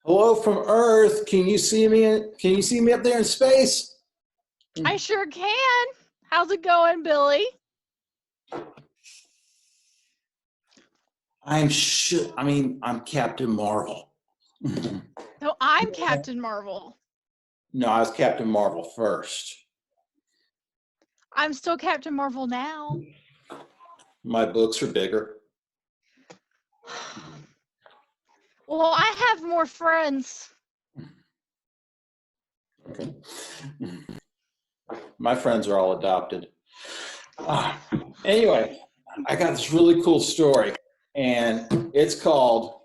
Hello from Earth. Can you see me? Can you see me up there in space? I sure can. How's it going, Billy? I'm Captain Marvel. No, I'm Captain Marvel. No, I was Captain Marvel first. I'm still Captain Marvel now. My books are bigger. Well, I have more friends. Okay. My friends are all adopted. Anyway, I got this really cool story, and it's called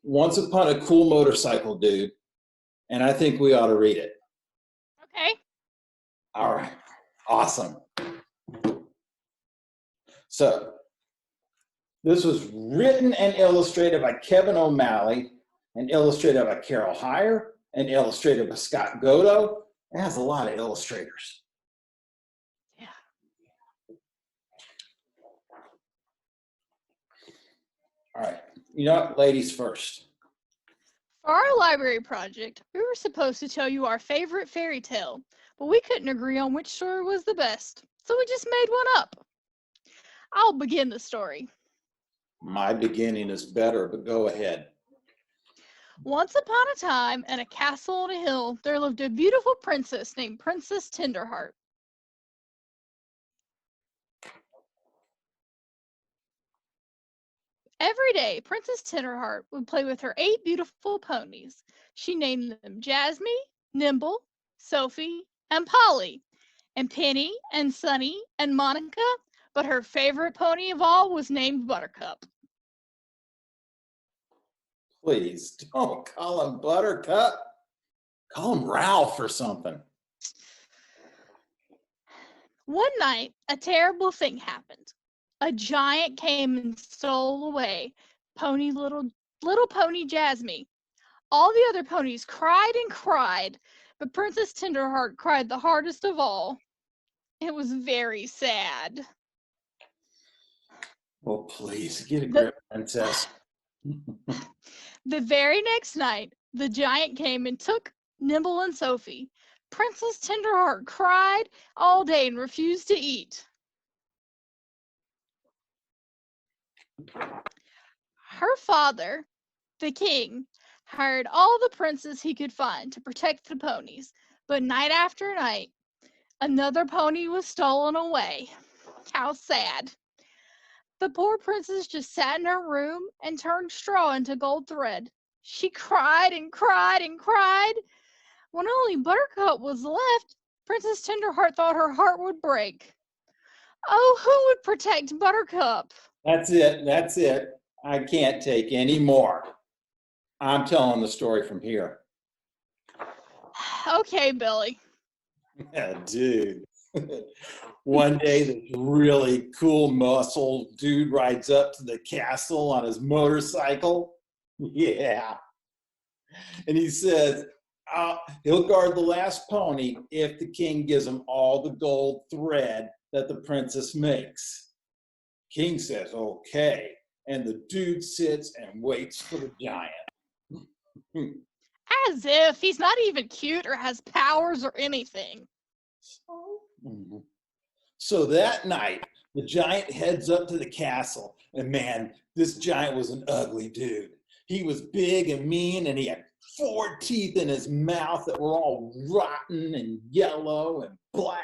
Once Upon a Cool Motorcycle Dude, and I think we ought to read it. Okay. All right. Awesome. So, this was written and illustrated by Kevin O'Malley and illustrated by Carol Heyer and illustrated by Scott Godo. It has a lot of illustrators. Yeah. All right. You know what? Ladies first. For our library project, we were supposed to tell you our favorite fairy tale, but we couldn't agree on which story was the best, so we just made one up. I'll begin the story. My beginning is better, but go ahead. Once upon a time, in a castle on a hill, there lived a beautiful princess named Princess Tenderheart. Every day, Princess Tenderheart would play with her 8 beautiful ponies. She named them Jasmine, Nimble, Sophie, and Polly, and Penny, and Sunny, and Monica, but her favorite pony of all was named Buttercup. Please don't call him Buttercup. Call him Ralph or something. One night, a terrible thing happened. A giant came and stole away little pony Jasmine. All the other ponies cried and cried, but Princess Tenderheart cried the hardest of all. It was very sad. Oh, please, get a grip, princess. The very next night, the giant came and took Nimble and Sophie. Princess Tenderheart cried all day and refused to eat. Her father, the king, hired all the princes he could find to protect the ponies, but night after night, another pony was stolen away. How sad. The poor princess just sat in her room and turned straw into gold thread. She cried and cried and cried. When only Buttercup was left, Princess Tenderheart thought her heart would break. Oh, who would protect Buttercup? That's it. That's it. I can't take any more. I'm telling the story from here. Okay, Billy. Yeah, dude. One day, this really cool muscle dude rides up to the castle on his motorcycle. Yeah. And he says, he'll guard the last pony if the king gives him all the gold thread that the princess makes. King says, okay. And the dude sits and waits for the giant. As if he's not even cute or has powers or anything. So that night, the giant heads up to the castle. And man, this giant was an ugly dude. He was big and mean, and he had 4 teeth in his mouth that were all rotten and yellow and black.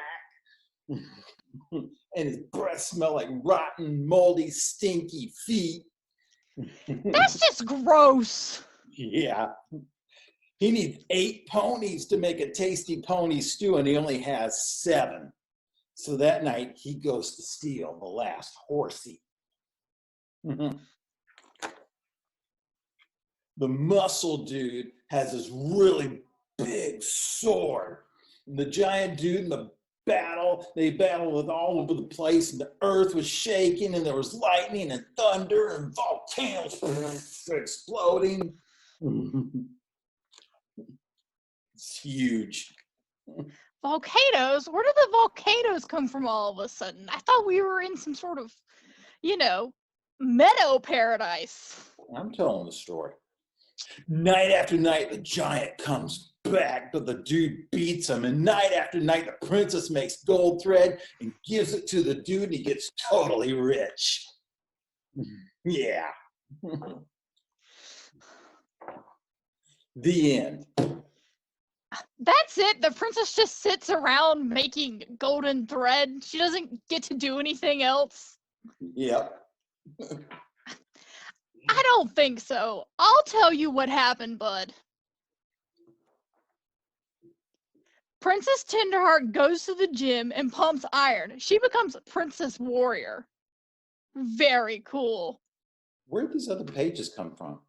And his breath smelled like rotten, moldy, stinky feet. That's just gross. Yeah. He needs 8 ponies to make a tasty pony stew, and he only has 7. So that night, he goes to steal the last horsey. The muscle dude has this really big sword. And the giant dude in the battle, they battled with all over the place, and the earth was shaking, and there was lightning and thunder and volcanoes exploding. It's huge. Volcanoes? Where did the volcanoes come from all of a sudden? I thought we were in some sort of, meadow paradise. I'm telling the story. Night after night, the giant comes back, but the dude beats him. And night after night, the princess makes gold thread and gives it to the dude, and he gets totally rich. Yeah. The end. That's it. The princess just sits around making golden thread. She doesn't get to do anything else. Yep. I don't think so. I'll tell you what happened, bud. Princess Tenderheart goes to the gym and pumps iron. She becomes Princess Warrior. Very cool. Where did these other pages come from?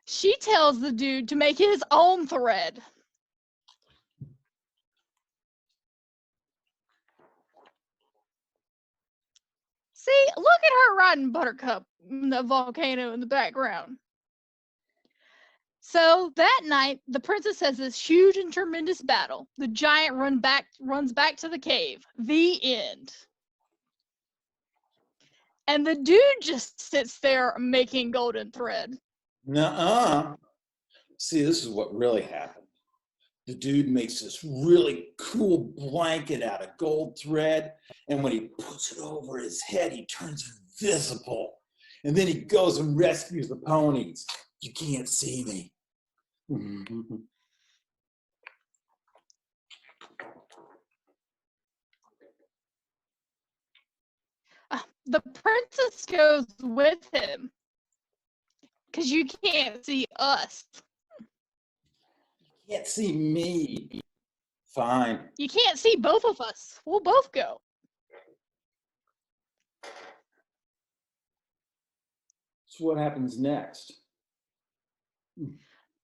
She tells the dude to make his own thread. See, look at her riding Buttercup in the volcano in the background. So that night, the princess has this huge and tremendous battle. The giant runs back to the cave. The end. And the dude just sits there making golden thread. Nuh-uh. See, this is what really happened. The dude makes this really cool blanket out of gold thread, and when he puts it over his head, he turns invisible. And then he goes and rescues the ponies. You can't see me. The princess goes with him because you can't see us. You can't see me. Fine. You can't see both of us. We'll both go. So what happens next?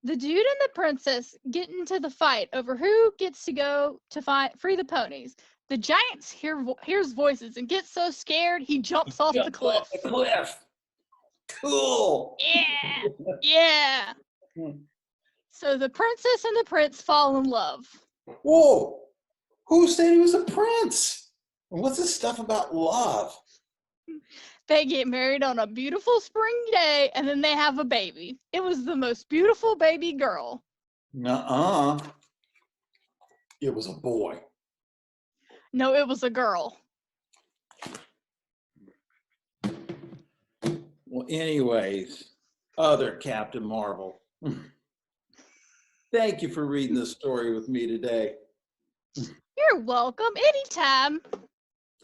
The dude and the princess get into the fight over who gets to go to free the ponies. The giant hears voices and gets so scared he jumps off the cliff. Off the cliff. Cool. Yeah. Yeah. So the princess and the prince fall in love. Whoa. Who said he was a prince? And what's this stuff about love? They get married on a beautiful spring day, and then they have a baby. It was the most beautiful baby girl. Nuh-uh. It was a boy. No, it was a girl. Well, anyways, other Captain Marvel. Thank you for reading this story with me today. You're welcome. Anytime.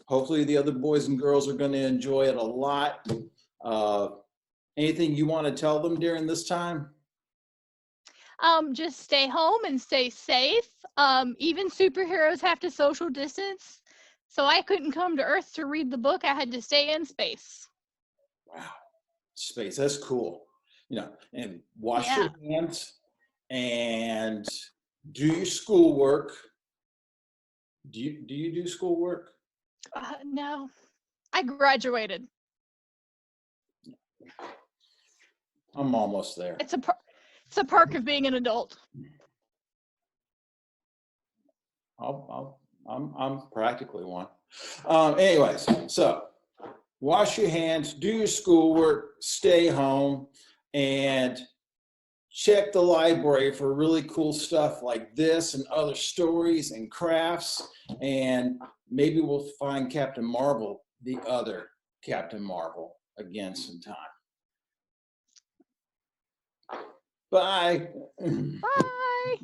Hopefully the other boys and girls are going to enjoy it a lot. Anything you want to tell them during this time? Just stay home and stay safe. Even superheroes have to social distance. So I couldn't come to Earth to read the book. I had to stay in space. Wow. Space, that's cool. And wash your hands and do your schoolwork. Do you do schoolwork? No, I graduated. I'm almost there. It's a perk of being an adult. I'm practically one. Anyways, so wash your hands, do your schoolwork, stay home, and check the library for really cool stuff like this and other stories and crafts. And maybe we'll find Captain Marvel, the other Captain Marvel, again sometime. Bye. Bye.